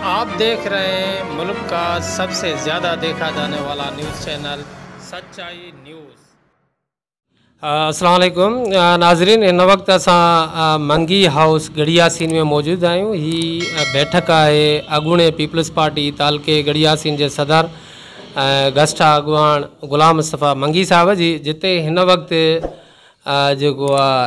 आप देख रहे हैं मुल्क का सबसे ज़्यादा देखा जाने वाला न्यूज़ चैनल सच्चाई न्यूज़। अस्सलाम वालेकुम नाज़रीन, इन वक्त असां मंगी हाउस गड़ियासीन में मौजूद आहियूं। ही बैठक है अगूणे पीपल्स पार्टी तालके गड़ियासीन के सदर गस्टा अगवान गुलाम मुस्तफ़ा मंगी साहब जी, जिते इन वक्त जो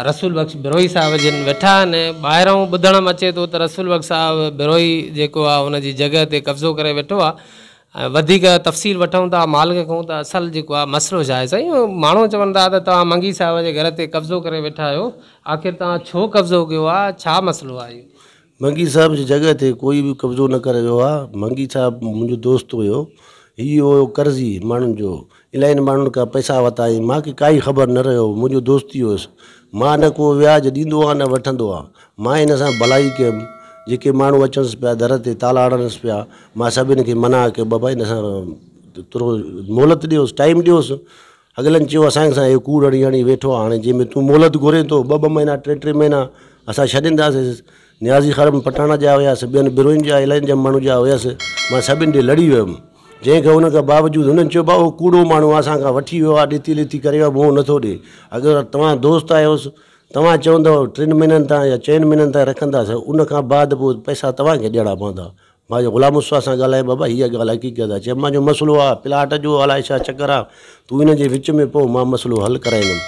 रसूल बख्श बिरोई साहब जिन वेठा आहिनि। ॿाहिरों ॿुधण में अचे थो त रसूल बख्श साहब बिरोई जेको आहे उन जी जगह ते कब्ज़ो करे वेठो आहे। वधीक तफ़सील वठूं था मालिक खां त असल जेको आहे मसइलो छा आहे साईं। माण्हू चवनि था त तव्हां मंगी साहब जे घर ते कब्ज़ो करे वेठा आहियो, आख़िर तव्हां छो कब्ज़ो कयो आहे, छा मसइलो आहे? मंगी साहब जी जगह ते कोई भी कब्ज़ो न करे वियो आहे। मंगी साहब मुंहिंजो दोस्त हुयो, हीउ हुयो कर्ज़ी माण्हुनि जो, इलाही माण्हुनि खां पैसा वरिता। मूंखे काई ख़बर न रहियो, मुंहिंजो दोस्त ई हुयुसि। मां न को व्याज ॾींदो आहे न वठंदो आहे। मां हिन सां भलाई कयमि। जेके माण्हू अचनिसि पिया दर ते ताला हणनिसि पिया, मां सभिनि खे मना कयो, बाबा हिन सां थोरो मोहलत ॾियोसि, टाइम ॾियोसि। अॻिलनि चयो असांखे सां इहो कूड़ हणी हणी वेठो आहे, हाणे जंहिंमें तूं मोहलत घुरे थो ॿ महीना टे महीना असां छॾींदासीं। न्याज़ी ख़रम पटाणा जा हुआसीं, ॿियनि बिरोइन जा इलाही जा माण्हू जा हुयसि। मां सभिनि ॾे लड़ी वियुमि, जंहिंखे हुन खां बावजूदि हुननि चयो भाऊ कूड़ो माण्हू असांखां वठी वियो आहे, ॾिती लिती करे मुंहुं नथो ॾिए। अगरि तव्हां दोस्त आहियोसि, तव्हां चवंदव 3 महीननि ताईं या 4 महीननि ताईं रखंदासीं, उनखां बाद पोइ पैसा तव्हांखे ॾियणा पवंदा। मां गुलाम मुस्तफ़ा सां ॻाल्हाए, बाबा हीअ ॻाल्हि हक़ीक़त आहे। चयो मुंहिंजो मसइलो आहे प्लाट जो, अलाए छा चकर आहे, तूं हिन जे विच में पोइ मां मसइलो हल कराईंदुमि।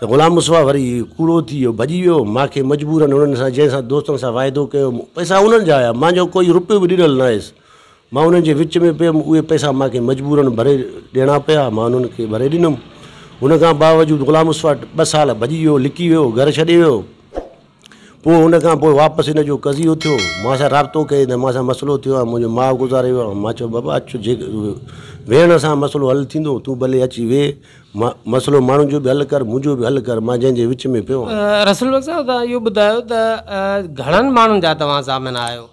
त गुलाम मुस्तफ़ा वरी कूड़ो थी वियो, भॼी वियो। मूंखे मजबूरनि हुननि सां जंहिंसां दोस्तनि सां वाइदो कयो, पैसा उन्हनि जा आया, मुंहिंजो कोई रुपयो बि ॾिनल न आयुसि। मां उन्हनि जे विच में पियुमि, उहे पैसा मूंखे मजबूरनि भरे ॾियणा पिया, मां उन्हनि खे भरे ॾिनुमि। उनखां बावजूदि गुलाम मुस्तफ़ा 2 साल भॼी वियो, लिकी वियो, घर छॾे वियो। पोइ उनखां पोइ वापसि हिन जो कज़ियो थियो, मां सां राब्तो कई त मां सां मसइलो थियो आहे, मुंहिंजो माउ गुज़ारे वियो आहे। मां चयो बाबा अचु, जे वेहण सां मसइलो हल थींदो, तूं भले अची वेह, मसइलो माण्हुनि जो बि हल कर, मुंहिंजो बि हल कर। मां जंहिंजे विच में पियो रसूल बख्श साहब, तव्हां इहो ॿुधायो त घणनि माण्हुनि जा तव्हां ज़ामिन आहियो?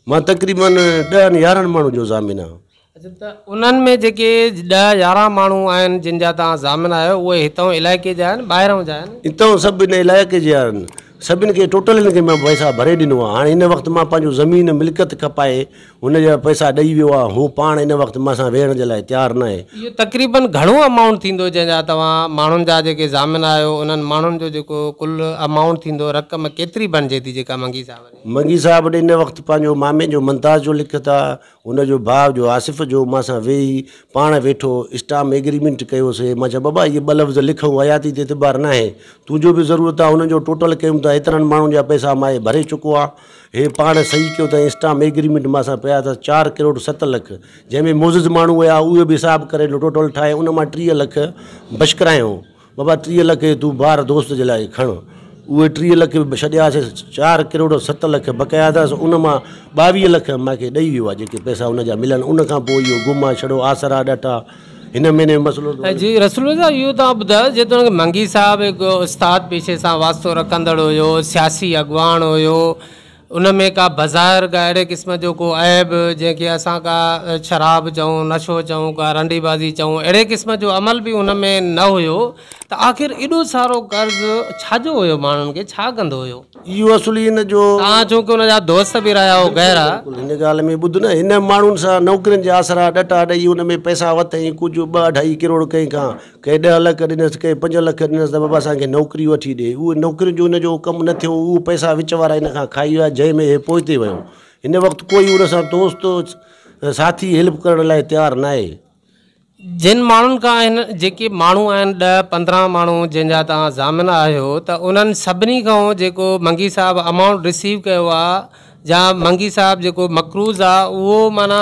मां तक़रीबन 10-11 माण्हू जो ज़ामिन आहे। अच्छा, त उन्हनि में जेके 10-11 माण्हू आहिनि जिन जा तव्हां ज़ामिन आहियो, उहे हितां इलाइक़े जा आहिनि ॿाहिरां जा आहिनि? हितां सभु इन इलाइक़े जा आहिनि, सभिनि खे टोटल हिन खे मां पैसा भरे ॾिनो आहे। हाणे हिन वक़्तु मां पंहिंजो ज़मीन मिल्कियत खपाए, हुन जा पैसा ॾेई वियो आहे। हू पाण हिन वक़्तु मां सां वेहण जे लाइ तयारु न आहे। इहो तक़रीबन घणो अमाउंट थींदो जंहिंजा तव्हां माण्हुनि जा जेके ज़ामिन आहियो, उन्हनि माण्हुनि जो जेको कुल अमाउंट थींदो, रक़म केतिरी बणिजे थी जेका मंगी साहब? मंगी साहब ॾे हिन वक़्तु पंहिंजो मामे जो मुमताज़ जो लिखियत आहे, हुनजो भाउ जो आसिफ़ जो मां सां वेही पाण वेठो स्टाम्प एग्रीमेंट कयोसीं। मां चयो बाबा इहे 2 लफ़्ज़ लिखूं, हयाती ते एतबार न आहे, तुंहिंजो बि ज़रूरत आहे। हुनजो टोटल कयूं था, एतिरनि माण्हुनि जा पैसा मां भरे चुको आहे। हे पाण सही कयो अथई, स्टाम्प एग्रीमेंट मां सां पिया था 4 करोड़ 7 लख, जंहिंमें मोज़िज़ माण्हू हुया उहे बि हिसाब करे टोटल ठाहे, उन मां 30 लख बशकरायूं। बाबा 30 लख तूं ॿार दोस्त जे लाइ खण, उहे 30 लख बि छॾियासीं। 4 करोड़ 7 लख बक़ाया अथसि, उन मां 22 लख मूंखे ॾेई वियो आहे, जेके पैसा हुन जा मिलनि। उनखां पोइ इहो गुम आहे, छड़ो आसरा ॾाटा हिन महीने मसइलो जी। रसूल साहब, इहो तव्हां ॿुधायो जेतोणीकि मंगी साहब हिकु उस्ताद पेशे सां वास्तो रखंदड़ हुयो, सियासी अॻवान हुयो, उन में का बज़ाहिर का अहिड़े क़िस्म जो को ऐब जंहिंखे असां का शराब चऊं, नशो चऊं, का रंडीबाज़ी चऊं, अहिड़े क़िस्म जो अमल बि उन में न हुयो, त आख़िर एॾो सारो कर्ज़ छाजो हुयो? माण्हुनि खे छा कंदो हुयो? इहो असुली हिन जो, तव्हां छोकी हुन जा दोस्त बि रहिया हो गहरा, हिन ॻाल्हि में ॿुध न, हिन माण्हुनि सां नौकरियुनि जा आसरा ॾटा ॾेई हुन में पैसा वरितई। कुझु 2-2.5 करोड़ कंहिं खां, कंहिं 10 लख ॾिनसि, कंहिं 5 लख ॾिनसि त बाबा असांखे नौकिरी वठी ॾे। उहे नौकरियुनि जो हुन जो कमु न थियो, उहे पैसा विच वारा हिन खां खाई विया, जंहिंमें हे पोइते वियो। हिन वक़्तु कोई हुन सां दोस्त साथी हेल्प करण लाइ तयारु न आहे। जिन माण्हुनि खां हिन जेके माण्हू आहिनि 10-15 माण्हू जंहिंजा तव्हां ज़ामिन आहियो, त उन्हनि सभिनी खां जेको मंगी साहब अमाउंट रिसीव कयो आहे, या मंगी साहब जेको मक़रूज़ आहे, उहो माना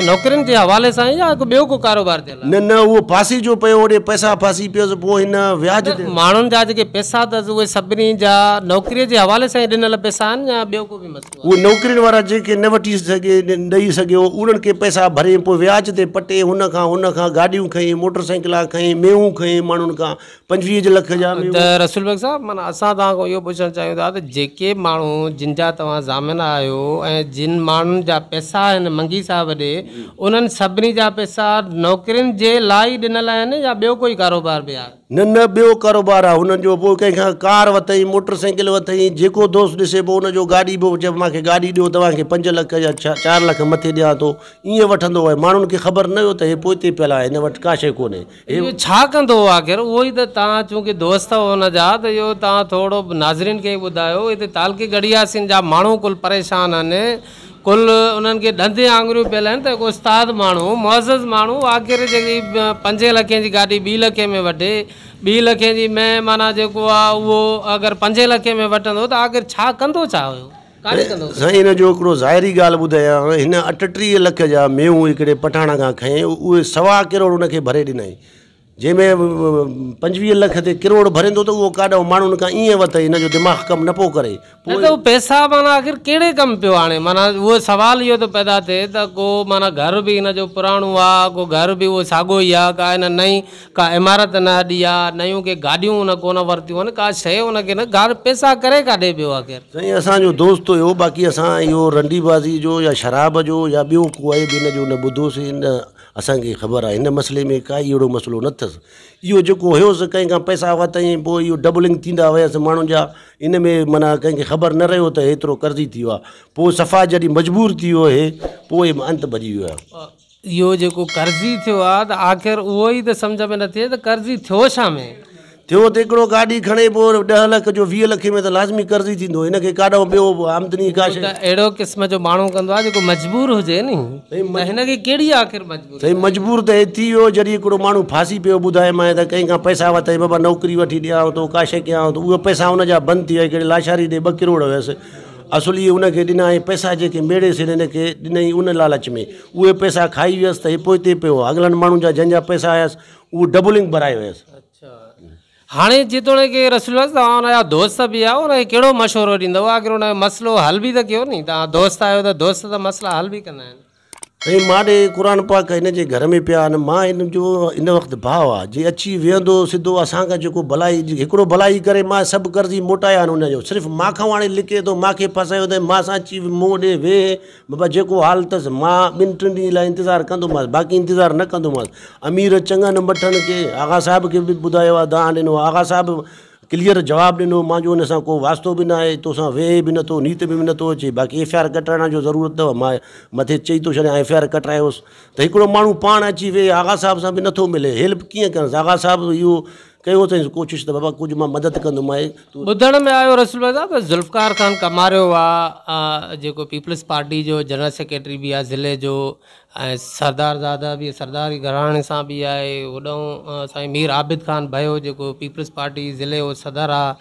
नौकरियुनि जे हवाले सां या ॿियो को कारोबार थियल? न, उहो फांसी जो पियो, होॾे पैसा फांसी पियोसि, पोइ हिन व्याज ते माण्हुनि जा जेके पैसा अथसि उहे सभिनी जा नौकरीअ जे हवाले सां ई ॾिनल पैसा आहिनि या ॿियो को बि मसइलो? उहे नौकरियुनि वारा जेके न वठी सघे, ॾेई सघियो, उन्हनि खे पैसा भरे, पोइ व्याज ते पटे। हुनखां गाॾियूं खई, मोटरसाइकिलां खई, मेहूं खई, माण्हुनि खां 25 लख जा। त रसूल बख्श साहब, माना असां तव्हां खां इहो पुछणु चाहियूं था त जेके माण्हू जिन जा तव्हां ज़ामिन आहियो, कयो ऐं जिन माण्हुनि जा पैसा आहिनि मंगी साहब ॾे उन्हनि सभिनी जा पैसा नौकिरियुनि जे लाइ ॾिनल आहिनि या ॿियो कोई कारोबार बि आहे? न ॿियो कारोबार आहे हुननि जो। पोइ कंहिंखां कार वरितई, मोटरसाइकिल वरितई, जेको दोस्त ॾिसे पोइ हुनजो गाॾी पोइ चए मूंखे गाॾी ॾियो, तव्हांखे 5 लख या 4 लख मथे ॾियां थो, ईअं वठंदो आहे। माण्हुनि खे ख़बर न हुयो त हे पोइ हिते पियल आहे, हिन वटि का शइ कोन्हे। इहो छा कंदो आख़िर? उहो ई त तव्हां चूंकि दोस्त हो हुनजा, त इहो तव्हां थोरो नाज़रीन खे ॿुधायो। हिते तालकी गढ़ियासीन जा माण्हू कुल परेशान आहिनि, कुल उन्हनि खे ॾंदे आङुरियूं पियल आहिनि त हिकु उस्ताद माण्हू, मुअज़्ज़ज़ माण्हू आख़िर जेकी 5 लखे जी गाॾी 2 लखे में वठे, 2 लखे जी में माना जेको आहे उहो अगरि 5 लखे में वठंदो त आख़िर छा कंदो छा हुयो? साईं हिन जो हिकिड़ो ज़ाहिरी ॻाल्हि ॿुधायां। हिन 38 लख जा मेहूं हिकिड़े पठाण खां खईं, उहे 1.25 करोड़ हुनखे भरे ॾिनई। जंहिंमें 25 लख ते किरोड़ भरींदो त उहो काॾो माण्हुनि खां ईअं वरितई, हिन जो दिमाग़ कमु न पियो करे। न त उहो पैसा माना आख़िर कहिड़े कमु पियो आणे? माना उहो सुवाल इहो थो पैदा थिए त को माना घर बि हिन जो पुराणो आहे, को घर बि उहो साॻियो ई आहे, का हिन नई का इमारत न अॾी आहे, नयूं के गाॾियूं हुन कोन वरितियूं आहिनि, का शइ हुनखे न घर पैसा करे काॾे पियो आख़िर? साईं असांजो दोस्त हुयो, बाक़ी असां इहो रंडीबाज़ी जो या शराब जो या ॿियो कोई बि हिन जो न ॿुधोसीं, न असांखे ख़बर आहे। हिन मसइले में काई अहिड़ो मसइलो न अथसि। इहो जेको हुयोसि कंहिं खां पैसा वरितई, पोइ इहो डबलिंग थींदा वियसि माण्हुनि जा, इन में माना कंहिंखे ख़बर न रहियो त हेतिरो कर्ज़ी थी वियो आहे। पोइ सफ़ा जॾहिं मजबूर थी वियो हे, पोइ अंत भॼी वियो आहे। इहो जेको कर्ज़ी थियो आहे त आख़िर उहो ई त सम्झ में न थिए त कर्ज़ी थियो छा में? थियो त हिकिड़ो गाॾी खणे पोइ 10 लख जो 20 लखे में त लाज़मी कर्ज़ी थींदो, हिनखे काॾो ॿियो आमदनी का शइ। अहिड़ो क़िस्म जो माण्हू कंदो आहे जेको मजबूर हुजे नी, हिनखे कहिड़ी आख़िर मजबूर? साईं मजबूर त हे थी वियो जॾहिं हिकिड़ो माण्हू फासी पियो। ॿुधाए मां त कंहिं खां पैसा वरितई, बाबा नौकिरी वठी ॾियां थो, का शइ कयां थो, उहे पैसा हुनजा बंदि थी विया। हिकिड़े लाशारी ॾे 2 करोड़ हुयसि, असुली हुनखे ॾिना ऐं पैसा जेके मेड़ेसि हिनखे ॾिनई उन लालच में उहे पैसा खाई वियसि त हे पोइ हिते पियो। अॻिलनि माण्हुनि जा जंहिंजा पैसा आयसि उहो डबलिंग भराए वियसि। हाणे जेतोणीकि रसूल तव्हां हुनजा दोस्त बि आहे, हुनखे कहिड़ो मशवरो ॾींदव? आख़िर हुन जो मसइलो हल बि त कयो नी, तव्हां दोस्त आहियो त दोस्त त मसइला हल बि कंदा आहिनि। साईं मां ॾे क़ुर पाक हिन जे घर में पिया आहिनि। मां हिन जो इन वक़्तु भाउ आहे, जे अची वेहंदो सिधो असांखां जेको भलाई हिकिड़ो भलाई करे मां सभु कर्ज़ी मोटाया आहिनि हुनजो। सिर्फ़ु मां खां हाणे लिखे थो, मूंखे फसायो अथई, मां सां अची मूं ॾे वेह बाबा जेको हाल अथसि, मां 2-3 ॾींहं लाइ इंतज़ारु कंदोमांसि, बाक़ी इंतज़ारु न कंदोमांसि। अमीर चङनि मठनि खे आगा साहिब खे बि ॿुधायो आहे, दान ॾिनो, आगा साहिबु क्लियर जवाबु ॾिनो, मुंहिंजो हुन सां को वास्तो बि न आहे, तोसां वेह बि नथो, नीत बि नथो अचे, बाक़ी FIR कटाइण जो ज़रूरत अथव। मां मथे चई थो छॾियां FIR कटायोसि त हिकिड़ो माण्हू पाण अची वेह आगा साहिब सां बि नथो मिले, हेल्प कीअं कयांसि? आगा साहिबु इहो कयो अथई कोशिशि त बाबा कुझु मां मदद कंदुमांइ। ॿुधण में आयो रसूल त ज़ुल्फ़कार ख़ान कमारियो आहे जेको पीपल्स पार्टी जो जनरल सेक्रेटरी बि आहे ज़िले जो, ऐं सरदार दादा बि सरदारी घराणे सां बि आहे। होॾां साईं मीर आबिद ख़ान भयो जेको पीपल्स पार्टी ज़िले जो सदर आहे,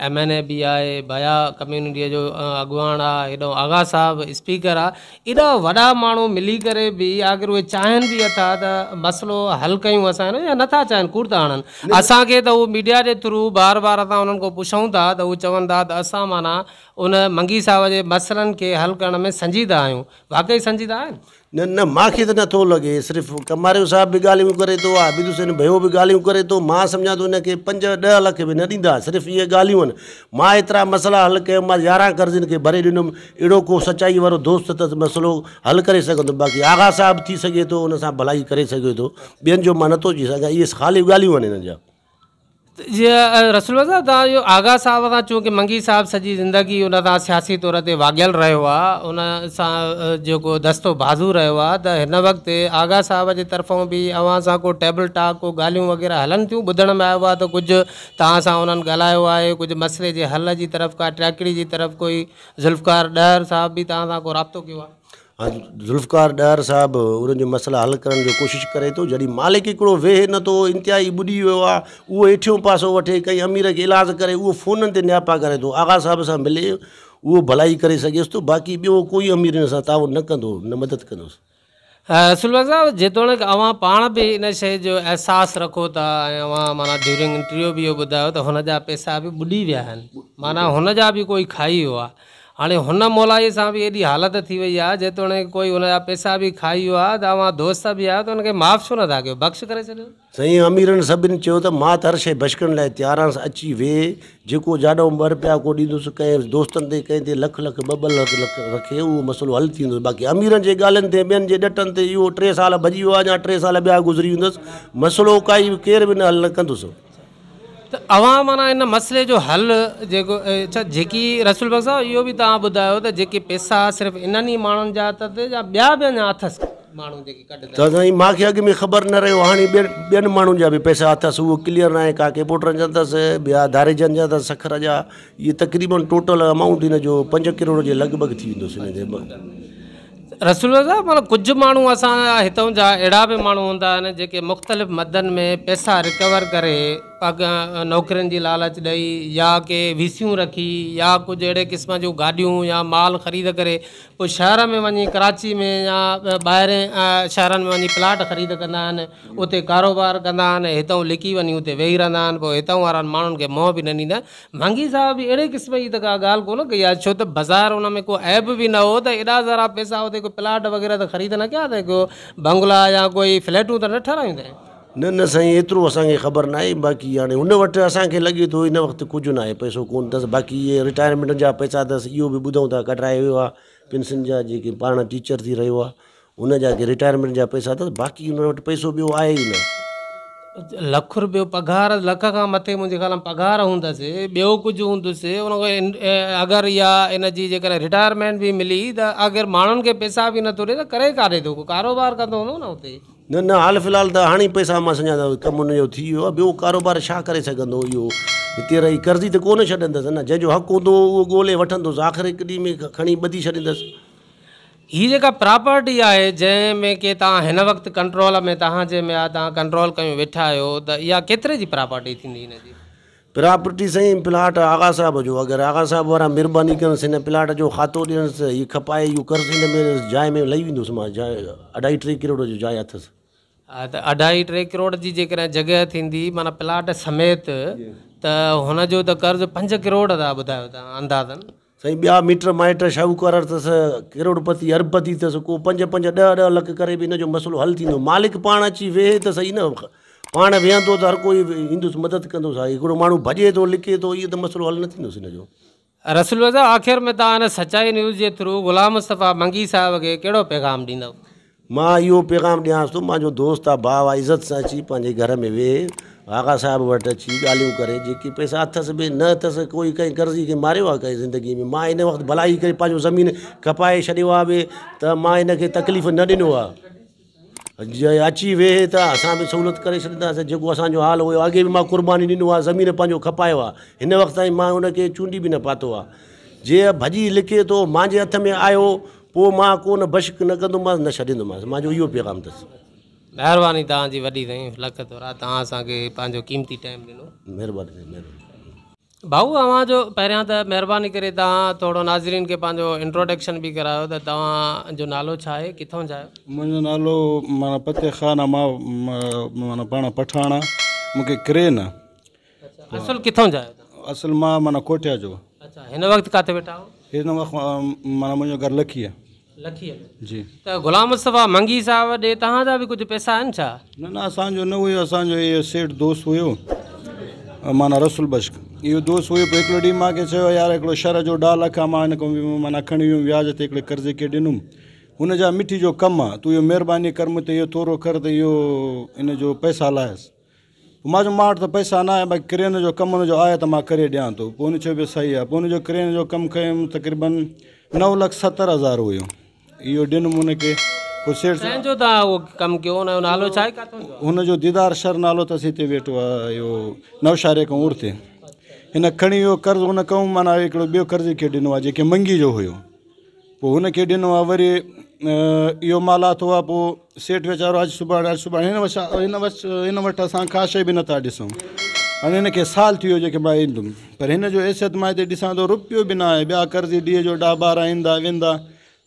MNA बि आहे, बया कम्यूनिटीअ जो अॻुवाण आहे, हेॾो आगा साहिबु स्पीकर आहे। एॾा वॾा माण्हू मिली करे बि आख़िर उहे चाहिनि बि था त मसइलो हल कयूं असां हिन, या नथा चाहिनि, कूड़ था हणनि असांखे। त उहो मीडिया जे थ्रू बार बार असां उन्हनि खां पुछूं था त उहे चवनि था त असां माना उन मंगी साहिब जे मसइलनि खे हल करण में संजीदा आहियूं। वाक़ई संजीदा आहिनि? न न मूंखे त नथो लॻे। सिर्फ़ु कमारियो साहिब बि ॻाल्हियूं करे थो, आबिद हुसैन भयो बि ॻाल्हियूं करे थो। मां सम्झां थो हिनखे 5-10 लख बि न ॾींदा, सिर्फ़ु इहे ॻाल्हियूं आहिनि। मां एतिरा मसइला हल कयो, मां 11 कर्ज़नि खे भरे ॾिनुमि। अहिड़ो को सचाई वारो दोस्त त मसइलो हल करे सघंदो। बाक़ी आगा साहिबु थी सघे थो, हुन सां भलाई करे सघे थो, ॿियनि जो मां नथो चई सघां। इहे ख़ाली ॻाल्हियूं आहिनि हिन जा। जीअं रसूल साहिबु तव्हां इहो आगा साहिब सां चूंकि मंगी साहिबु सॼी ज़िंदगी उन सां सियासी तौर ते वाॻियल रहियो आहे, उन सां जेको दस्तो बाज़ू रहियो आहे, त हिन वक़्तु आगा साहिब जे तरफ़ां बि अव्हां सां को टेबल टॉक, को ॻाल्हियूं वग़ैरह हलनि थियूं? ॿुधण में आयो आहे त कुझु तव्हां सां उन्हनि ॻाल्हायो आहे, कुझु मसइले जे हल जी तरफ़, का ट्रैकिड़ी जी तरफ़ कोई ज़ुल्फ़कार ॾहर साहिब बि तव्हां सां को राब्तो कयो आहे? हाँ, ज़ुल्फ़कार ॾहर साहिबु उन्हनि जो मसइला हल करण जो कोशिशि करे थो। जॾहिं मालिक हिकिड़ो वेहे नथो, इंतिहाई ॿुॾी वियो आहे, उहो हेठियों पासो वठे, कंहिं अमीर खे इलाजु करे, उहो फ़ोननि ते नियापा करे थो। आगा साहिब सां मिले, उहो भलाई करे सघेसि थो, बाक़ी ॿियो कोई अमीर हिन सां ताउन न कंदो, न मदद कंदोसि। रसूल साहिबु जेतोणीकि अव्हां पाण बि इन शइ जो अहसासु रखो था, ऐं अव्हां माना ड्यूरिंग इंटरव्यू बि इहो ॿुधायो त हुन जा पैसा बि ॿुॾी विया आहिनि, माना हुन जा बि कोई खाई वियो आहे। हाणे हुन मोलाई सां बि एॾी हालत थी वई आहे जेतोणीकि कोई हुनजा पैसा बि खाई वियो आहे, तव्हां दोस्त बि आहे त हुनखे माफ़ु छो नथा कयो, बख़्श करे छॾियो। साईं अमीरनि सभिनी चयो त मां त हर शइ बशकण लाइ तयारु आहियां, अची वेह, जेको जाॾो ॿ रुपया को ॾींदुसि कंहिं दोस्तनि ते कंहिं ते लख लख ॿ ॿ लख लख रखे, उहो मसइलो हल थी वेंदो। बाक़ी अमीरनि जे ॻाल्हियुनि ते ॿियनि जे ॾटनि ते इहो 3 साल भॼी वियो आहे या 3 साल ॿिया गुज़री वेंदुसि, मसइलो काई केर बि न हल न कंदुसि। त अवां माना इन मसइले जो हल जेको अच्छा जेकी रसूल बख़्श साहब इहो बि तव्हां ॿुधायो त जेके पैसा सिर्फ़ु इन्हनि ई माण्हुनि जा अथसि या ॿिया बि अञा अथसि माण्हू जेके कढंदा? त साईं मूंखे अॻु में ख़बर न रहियो, हाणे ॿियनि माण्हुनि जा बि पैसा अथसि, उहो क्लियर न आहे। का पोटनि जा अथसि, ॿिया दारेजन जा अथसि, सखर जा, इहे तक़रीबन टोटल अमाउंट हिन जो 5 करोड़ जे लॻभॻि थी वेंदुसि हिन जे। रसूल साहब माना कुझु माण्हू असां हितां जा अहिड़ा बि माण्हू हूंदा आहिनि जेके मुख़्तलिफ़ मदनि में पैसा रिकवर करे अॻियां नौकरियुनि जी लालच ॾेई या के वीसियूं रखी या कुझु अहिड़े क़िस्म जूं गाॾियूं या माल ख़रीद करे पोइ शहर में वञी कराची में या ॿाहिरि शहरनि में वञी प्लाट ख़रीद कंदा आहिनि, उते कारोबार कंदा आहिनि, हितां लिकी वञी उते वेही रहंदा आहिनि, पोइ हितां वारनि माण्हुनि खे मोह बि न ॾींदा। मंगी साहब बि अहिड़े क़िस्म जी त का ॻाल्हि कोन कई आहे, छो त बाज़ारि हुन में को ऐब बि न हो त एॾा ज़रा पैसा उते प्लाट वग़ैरह त ख़रीद न कया अथई, को बंगला या कोई फ्लैटूं त न ठारायूं अथई? न साईं एतिरो असांखे ख़बर न आहे। बाक़ी हाणे हुन वटि असांखे लॻे थो हिन वक़्तु कुझु न आहे, पैसो कोन अथसि। बाक़ी इहे रिटायरमेंट जा पैसा अथसि, इहो बि ॿुधूं था कढाए वियो आहे, पेंशन जा जेके पाण टीचर थी रहियो आहे हुन जा रिटायरमेंट जा पैसा अथसि। बाक़ी हुन वटि पैसो ॿियो आहे ई न। लख रुपयो पघार, लख खां मथे मुंहिंजे ख़्याल में पघार हूंदसि, ॿियो कुझु हूंदुसि हुनखे अगरि इहा इन जी जेकॾहिं रिटायरमेंट बि मिली त अगरि माण्हुनि खे पैसा बि नथो ॾिए त करे काॾे थो, कारोबार कंदो हूंदो न हुते? न हाल फ़िलहाल त हाणे पैसा मां सञा कमु हुनजो थी वियो आहे, ॿियो कारोबार छा करे सघंदो। इहो हिते रही कर्ज़ी त कोन छॾंदसि न, जंहिंजो हक़ु हूंदो उहो ॻोल्हे वठंदुसि, आख़िर हिकु ॾींहं में खणी ॿधी छॾींदसि। हीअ जेका प्रॉपर्टी आहे जंहिंमें की तव्हां हिन वक़्तु कंट्रोल में तव्हांजे में आहे, तव्हां कंट्रोल कयूं वेठा आहियो, त इहा केतिरे जी प्रॉपर्टी थींदी हिन जी? प्रॉपर्टी साईं प्लाट आगा साहब जो, अगरि आगा साहब वारा महिरबानी कयोसि हिन प्लाट जो खातो ॾियणसि, हीअ खपाए इहो कर्ज़ु हिन में जाइ में लही वेंदुसि। मां जाइ 2.5-3 करोड़ जो जाइ अथसि। हा त 2.5-3 करोड़ जी जेकॾहिं जॻह थींदी माना प्लाट समेत, त हुनजो त कर्ज़ु 5 करोड़ था ॿुधायो तव्हां अंदाज़न? साईं ॿिया मिट माइट शाहूकार अथसि, करोड़पति अरबपति अथसि, को 5-5 10-10 लख करे बि हिनजो मसइलो हल थींदो। मालिक पाण अची वेहे त सही न, पाण वेहंदो त हर कोई ईंदुसि मदद कंदुसि। हिकिड़ो माण्हू भॼे थो लिखे थो, इहो त मसइलो हल न थींदुसि हिनजो। रसूल साहब आख़िर में तव्हां हिन सचाई न्यूज़ जे थ्रू ग़ुलाम मुस्तफ़ा मंगी साहब खे कहिड़ो पैगाम ॾींदव? मां इहो पैगाम ॾियांसि थो, मुंहिंजो दोस्त आहे, भाउ आहे, इज़त सां अची पंहिंजे घर में वेहे, आगा साहब वटि अची ॻाल्हियूं करे, जेके पैसा अथसि बि न अथसि, कोई कंहिं कर्ज़ी खे मारियो आहे कंहिं ज़िंदगी में। मां हिन वक़्तु भलाई करे पंहिंजो ज़मीन खपाए छॾियो आहे बि, त मां हिनखे तकलीफ़ न ॾिनो आहे। अची वेहे त असां बि सहूलियत करे छॾींदासीं, जेको असांजो हाल हुयो। अॻे बि मां कुर्बानी ॾिनो आहे, ज़मीन पंहिंजो खपायो आहे, हिन वक़्तु ताईं मां हुनखे चूंडी बि न पातो आहे। जे भॼी लिखे थो मुंहिंजे हथ में आयो, पोइ मां कोन बशक न कंदोमांसि न छॾींदोमांसि। मुंहिंजो इहो पैगाम अथसि। महिरबानी तव्हांजी वॾी साईं, लख तोरा, तव्हां असांखे पंहिंजो कीमती टाइम ॾिनो, महिरबानी। भाऊ अव्हां जो पहिरियां त महिरबानी करे तव्हां थोरो नाज़रीन खे पंहिंजो इंट्रोडक्शन बि करायो त तव्हांजो नालो छा आहे, किथां जा आहियो? मुंहिंजो नालो माना फतेह ख़ान आहे, माना पाण पठाण, मूंखे क्रेन। असुल किथां जा आहियो? असुल मां माना कोटिया जो। अच्छा, हिन वक़्तु किथे वेठा हो? हिन वक़्तु माना मुंहिंजो घर लखी आहे। लखीअ में जी। त ग़ुलाम मुस्तफ़ा मंगी साहब ॾे तव्हांजा बि कुझु पैसा आहिनि छा? न असांजो न हुयो, असांजो इहो सेठ दोस्त हुयो माना रसूल बश्क, इहो दोस्त हुयो। पोइ हिकिड़ो ॾींहुं मूंखे चयो यार हिकिड़ो शर जो 2 लख आहे, मां हिन खां माना खणी वियुमि व्याज ते, हिकिड़े कर्ज़े खे ॾिनुमि। हुनजा मिठी जो कमु आहे, तूं इहो महिरबानी कर मूं ते, इहो थोरो कर त इहो इन जो पैसा लाहिसि। मां चयो मां वटि त पैसा न आहे, भई क्रेन जो कमु हुनजो आहे त मां करे ॾियां थो। पोइ हुन चयो बि सही आहे। पोइ हुनजो क्रेन जो कमु कयुमि, तक़रीबन 9,70,000 हुयो, इहो ॾिनुमि हुनखे। पोइ सेठ जो तव्हां उहो कमु कयो, हुनजो नालो छा आहे, किथां जो? हुनजो दीदार शर नालो अथसि, हिते वेठो आहे इहो नवशारे खां उड़ते। हिन खणी वियो कर्ज़ु, हुन कमु माना हिकिड़ो ॿियो कर्ज़ खे ॾिनो आहे जेके मंगी जो हुयो। पोइ हुनखे ॾिनो आहे, वरी इहो मालातो आहे। पोइ सेठ वीचारो अॼु सुभाणे हिन वटि असां का शइ बि नथा ॾिसूं। हाणे हिनखे साल थी वियो जेके मां ईंदुमि, पर हिन जो हैसियत मां हिते ॾिसां थो रुपियो बि न आहे। ॿिया कर्ज़ी ॾींहं जो 10-12 ईंदा वेंदा,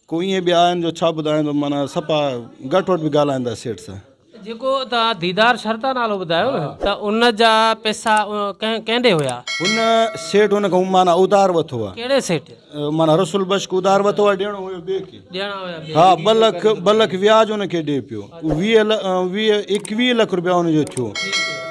को ईअं बि आहिनि जो छा ॿुधाईंदो, माना सफ़ा घटि वटि बि ॻाल्हाईंदा सेठ सां। जेको तव्हां दीदार शर्ता नालो ॿुधायो न त उन जा पैसा कंहिंॾे हुया? हुन सेठ हुन खां माना उधार वरितो आहे। कहिड़े सेठ? माना रसूल बश्क उधार वरितो आहे, ॾियणो हुयो ॿिए खे। ॾियणा हुया ॿिए हा, ॿ लख व्याज हुनखे ॾिए पियो। 21 लख रुपया हुनजो थियो।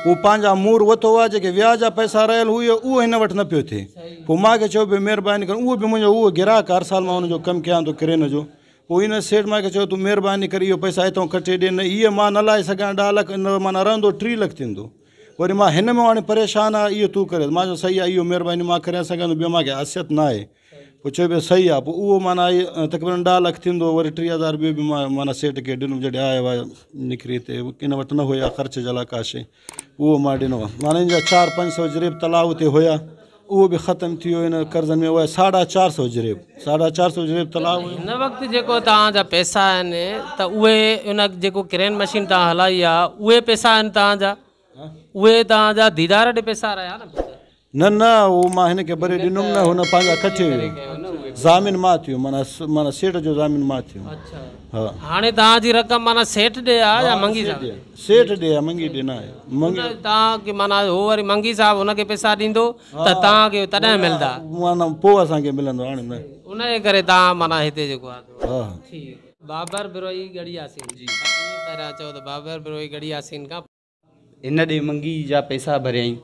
उहो पंहिंजा मूर वरितो आहे, जेके व्याज जा पैसा रहियल हुयो उहो हिन वटि न पियो थिए। पोइ मूंखे चयो भई महिरबानी कर, उहो बि मुंहिंजो उहो ग्राहक हर साल मां हुनजो कमु कयां थो किरेन जो। पोइ हिन सेठ मूंखे चयो तूं महिरबानी करे इहो पैसा हितां कटे ॾे, न इहे मां न लाहे सघां 2 लख, न माना रहंदो 3 लख थींदो। वरी मां हिन में हाणे परेशान आहे, इहो तूं करे। मां चयो सही आहे, इहो महिरबानी मां करे सघंदो, ॿियो मूंखे हैसियत न आहे। पोइ चयो भई सही आहे। पोइ उहो माना तक़रीबन 2 लख थींदो। वरी 3000 ॿियो बि मां माना सेठ खे ॾिनुमि, जॾहिं आयो आहे निकिरी हिते किन वटि न हुया ख़र्च जे लाइ का शइ, उहो मां ॾिनो आहे। माना हिन जा 400-500 जरेब तलाउ ते हुया, उहो बि ख़तमु थी वियो। हिन कर्ज़नि में उहा 450 जरेब 450 जरेब तलाउ। हिन वक़्तु जेको तव्हांजा पैसा आहिनि त उहे उन जेको क्रेन मशीन तव्हां हलाई आहे उहे पैसा आहिनि तव्हांजा? उहे तव्हांजा दीदार ॾे पैसा रहिया न? न उहो मां हिनखे भरे ॾिनुमि न, हुन पंहिंजा कठे वियो। ज़ामिन मां थियो, माना सेठ जो ज़ामिन मां थियो। हा, हाणे तव्हांजी रक़म माना सेठ ॾे आहे या मंगी साहब? सेठ ॾे आहे, मंगी ॾे न आहे। मंगी तव्हांखे माना हो वरी मंगी साहब हुनखे पैसा ॾींदो त तव्हांखे तॾहिं मिलंदा? माना पोइ असांखे मिलंदो, हाणे न। उनजे करे तव्हां माना हिते जेको आहे। हा, बाबर बिरोई गढ़ी यासीन जी पहिरियां चओ त बाबर बिरोई गढ़ी यासीन खां इन ॾे मंगी जा पैसा भरियईं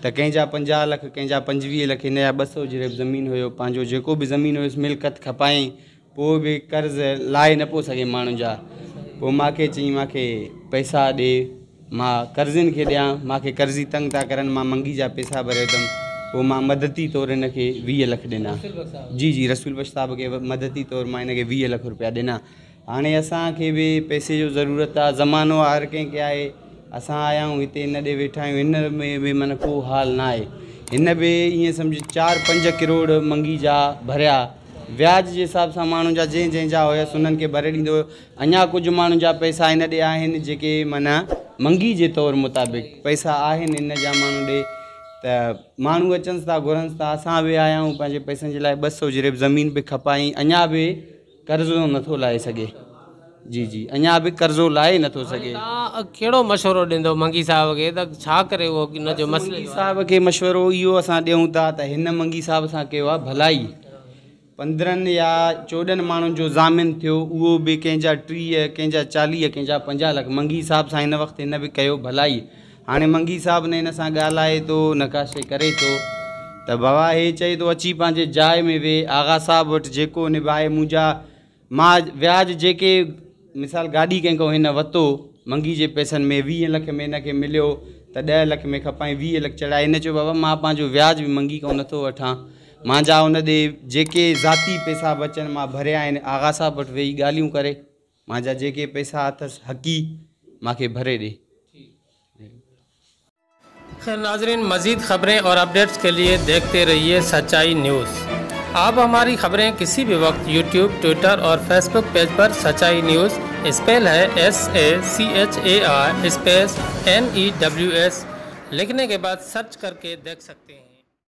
त कंहिंजा 50 लख, कंहिंजा 25 लख, हिन जा 200 जरेब ज़मीन हुयो। पंहिंजो जेको बि ज़मीन हुयुसि मिल्कत खपाई, पोइ बि कर्ज़ लाहे न पियो सघे माण्हुनि जा। पोइ मूंखे चई मूंखे पैसा ॾे, मां कर्ज़नि खे ॾियां, मूंखे कर्ज़ी तंग था करनि, मां मंगी जा पैसा भरे वरितमि। पोइ मां मदती तौरु हिन खे 20 लख ॾिना। जी रसूल बख्श साहब खे मदती तौरु मां हिन खे 20 लख रुपया ॾिना। हाणे असांखे बि पैसे जो ज़रूरत आहे, ज़मानो हर कंहिंखे आहे। असां आया आहियूं हिते, हिन ॾे वेठा आहियूं, हिन में बि माना को हाल न आहे। हिन बि ईअं सम्झ 4-5 करोड़ मंगी जा भरिया, व्याज जे हिसाब सां माण्हुनि जा जंहिंजा हुयसि उन्हनि खे भरे ॾींदो हुयो। अञा कुझु माण्हुनि जा पैसा हिन ॾे आहिनि जेके माना मंगी जे तौरु मुताबिक़ पैसा आहिनि हिन जा माण्हू ॾे। त माण्हू अचनि था, घुरनि था। असां बि आया आहियूं पंहिंजे पैसनि जे लाइ। 200 जरेब ज़मीन बि खपाई, अञा बि कर्ज़ो नथो लाहे सघे। जी अञा बि कर्ज़ो लाहे नथो सघे। तव्हां कहिड़ो मशवरो ॾींदो मंगी साहब खे त छा करे उहो हिन जो मसइलो? मंगी साहब खे मशवरो इहो असां ॾियूं था त हिन मंगी साहब सां कयो आहे भलाई। 15 या 14 माण्हुनि जो ज़ामिन थियो, उहो बि कंहिंजा 30, कंहिंजा 40, कंहिंजा 50 लख। मंगी साहब सां हिन वक़्तु हिन बि कयो भलाई। हाणे मंगी साहब ने हिन सां ॻाल्हाए थो, नकाशे करे थो त बाबा हे चए थो अची पंहिंजे जाइ में वेह, आगा साहब वटि जेको निभाए मुंहिंजा मां व्याज जेके मिसाल गाॾी कंहिंखां हिन वरितो मंगी जे पैसनि में 20 लख में हिनखे मिलियो त 10 लख में खपाई 20 लख चढ़ाए। हिन चयो बाबा मां पंहिंजो व्याज बि मंगी खां नथो वठां, मुंहिंजा हुन ॾे जेके ज़ाती पैसा बचनि मां भरिया आहिनि। आगा साहब वटि वेही ॻाल्हियूं करे, मुंहिंजा जेके पैसा अथसि हक़ी मूंखे भरे ॾे। खैर नाजरीन, मज़ीद ख़बरें और अपडेट्स के लिए देखते रहिए सच्चाई न्यूज़। आप हमारी खबरें किसी भी वक्त यूट्यूब, ट्विटर और फेसबुक पेज पर सच्चाई न्यूज़ स्पेल है SACHAI स्पेस NEWS लिखने के बाद सर्च करके देख सकते हैं।